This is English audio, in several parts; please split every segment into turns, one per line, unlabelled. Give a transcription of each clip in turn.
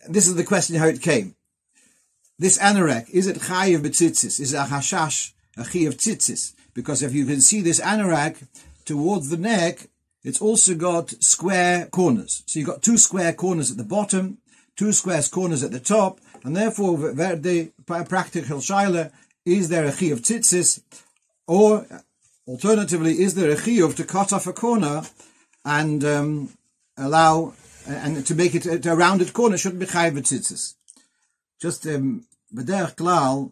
this is the question how it came. This anorak, is it chayiv b'tzitzis? Is it a hashash, a chayiv tzitzis? Because if you can see this anorak towards the neck, it's also got square corners. So you've got 2 square corners at the bottom, 2 square corners at the top, and therefore, the practical shaila, is there a chayiv tzitzis? Or, alternatively, is there a chayiv to cut off a corner and allow, and to make it a rounded corner, shouldn't be chayiv tzitzis? Just, b'derech klal,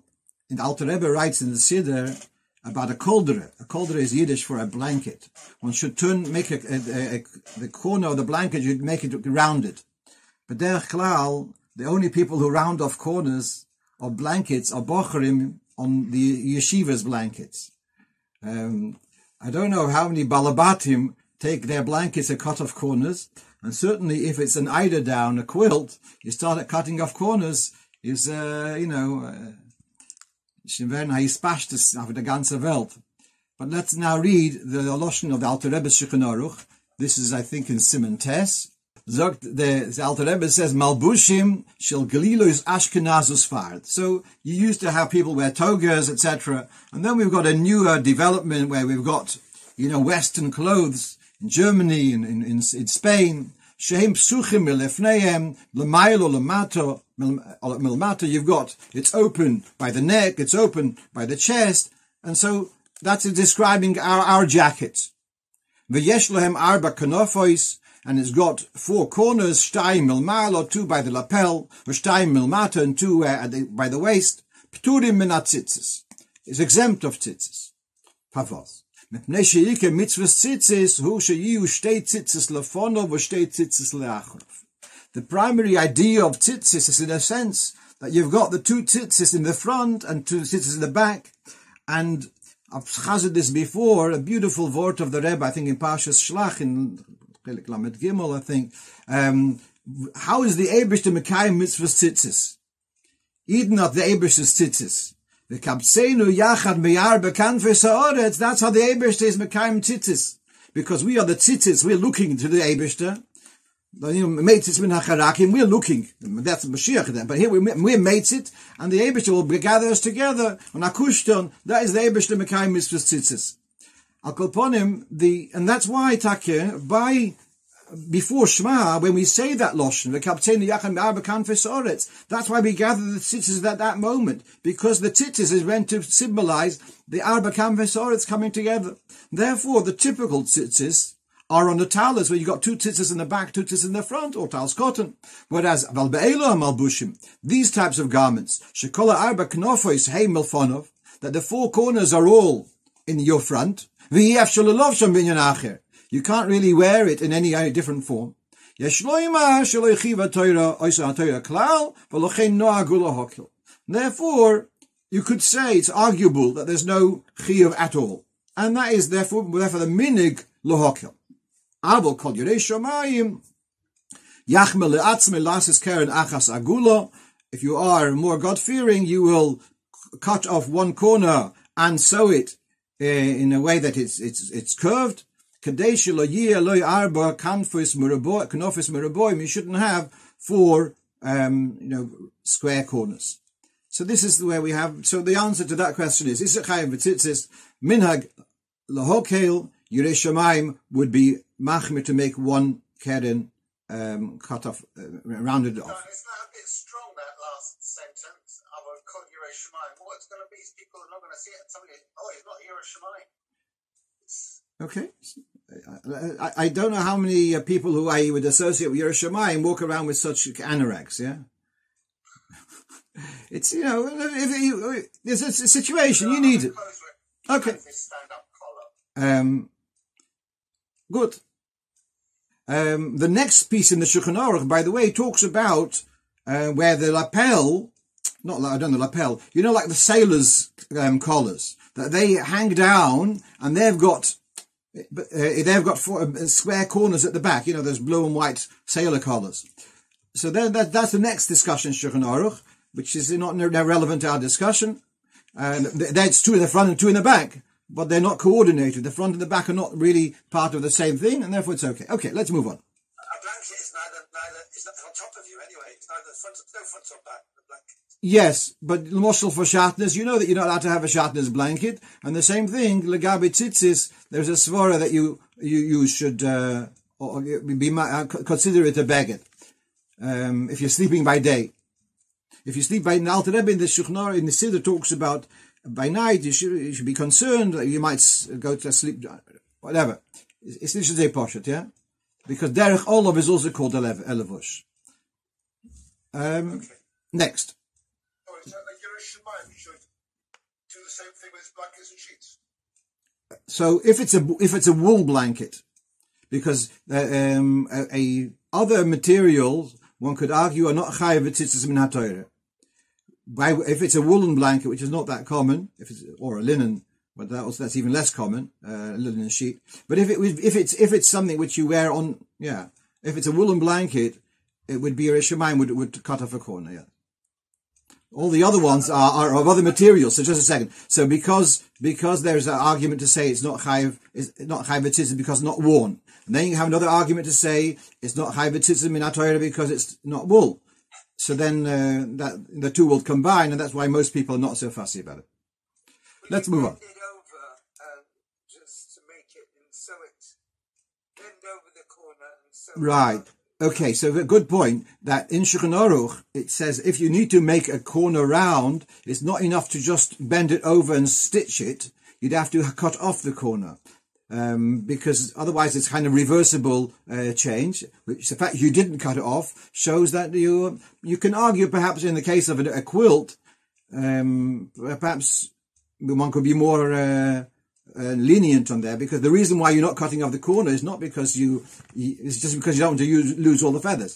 in the Alter Rebbe writes in the Siddur about a koldere. A koldere is Yiddish for a blanket. One should make the corner of the blanket, you'd make it rounded. B'derech klal, the only people who round off corners of blankets are bocherim on the yeshiva's blankets. I don't know how many balabatim take their blankets and cut off corners, and certainly if it's an eider down, a quilt, you start cutting off corners, is, auf der ganze Welt. But let's now read the Lashon of the Alter Rebbe's Shulchan Aruch. This is, I think, in Siman Tes. The Alter Rebbe says, Malbushim shel Galilos Ashkenazus Fard. So you used to have people wear togas, etc. And then we've got a newer development where we've got, Western clothes in Germany and in Spain. Shehem psuchim milefnehem l'maylo l'mato milmato. You've got, it's open by the neck, it's open by the chest. And so that's describing our jacket. V'yesh lohem arba kanofois. And it's got 4 corners, shtayim milmalo, 2 by the lapel, or shtayim milmata, and 2 by the waist. Pturim minat tzitzis. It's exempt of tzitzis. Pavos. Mepnei she'ike mitzvahs tzitzis, hu she'iyu shtei tzitzis lefonov, or shtei tzitzis le'achrov. The primary idea of tzitzis is in a sense that you've got the 2 tzitzis in the front and 2 tzitzis in the back. And I've chazed this before, a beautiful word of the Rebbe, I think in Parshas Shlach, in Lamed Gimel, I think. How is the Eibush to Mekayim mitzvahs tzitzis? Eden of the Eibush's tzitzis. The Kapseinu Yachad Meyar Bekanfes Haaretz. That's how the Eibush is Mekayim tzitzis. Because we are the tzitzis, we're looking to the Eibush. Meitzit min hacharakim, we're looking. That's Mashiach then. But here we're meitzit, and the Eibush will gather us together. On Akushton, that is the Eibush to Mekayim mitzvahs tzitzis. Al kolponim, and that's why, Takir, before Shema, when we say that Loshen, that's why we gather the tzitzis at that moment, because the tzitzis is meant to symbolize the Arba Kanfes Oretz coming together. Therefore, the typical tzitzis are on the talis, where you've got 2 tzitzis in the back, 2 tzitzis in the front, or talis cotton. Whereas, these types of garments, shekola Arba Knofois Hey Milfonov, that the 4 corners are all in your front, you can't really wear it in any different form. Therefore, you could say it's arguable that there's no chiyuv at all. And that is therefore the minig lohokel. Abel kol yirei shomayim yachmel le'atzme lasis keren achas agula. If you are more God-fearing, you will cut off 1 corner and sew it in a way that it's curved. You shouldn't have 4 square corners. So this is where we have. So the answer to that question is it chayav b'tzitzis? Minhag lahokel yirei shamayim would be machmir to make 1 keren cut off, rounded off.
Isn't that a bit strong, that last sentence? I will call yirei shamayim. What's going to be is people are not going to see it. Somebody, it's not yirei shamayim.
Okay. I don't know how many people who I would associate with Yerushalayim walk around with such anoraks, yeah? It's, there's a situation, you need it. Okay. Good. The next piece in the Shulchan Aruch, by the way, talks about where the lapel, like the sailors' collars, that they hang down and they've got 4 square corners at the back, those blue and white sailor collars. So then that's the next discussion, Shulchan Aruch, which is not relevant to our discussion. That's 2 in the front and 2 in the back, but they're not coordinated. The front and the back are not really part of the same thing, and therefore it's okay. Okay, let's move on.
A blanket is neither it's not on top of you anyway. It's neither front, no front or back. The blanket.
Yes, but Moshel for shatnez, you know that you're not allowed to have a shatnez blanket, and the same thing, legabe tzitzis, there's a svara that you should consider it a beged. If you're sleeping by day. If you sleep by night, Alter Rebbe in the Shulchan in the Siddur talks about by night you should be concerned that you might go to sleep, whatever. It's literally a poshet, yeah, because derech olav is also called elevush.
Okay.
Next.
Oh, is that like your Shemaim? You should do the same thing with blankets and sheets.
So if it's a wool blanket, because other materials one could argue are not chayav tzitzis min haTorah. If it's a woolen blanket, which is not that common, or a linen, but that's even less common, a linen sheet. But if it's something which you wear on, if it's a woolen blanket, it would be a Shemaim would cut off a corner. Yeah. All the other ones are of other materials. So just a second. So because there's an argument to say it's not chayav tzitzis because it's not worn, and then you have another argument to say it's not chayav tzitzis min haTorah because it's not wool. So then that the two will combine, and that's why most people are not so fussy about it. Let's move on.
Bend it over just to make it, and sew it. Bend over the corner and sew it.
Right. Okay, so a good point that in Shulchan Aruch it says if you need to make a corner round, it's not enough to just bend it over and stitch it. You'd have to cut off the corner. Because otherwise it's kind of reversible change, which the fact you didn't cut it off shows that you can argue perhaps in the case of a quilt, perhaps one could be more lenient on there, because the reason why you're not cutting off the corner is not because it's just because you don't want to lose all the feathers.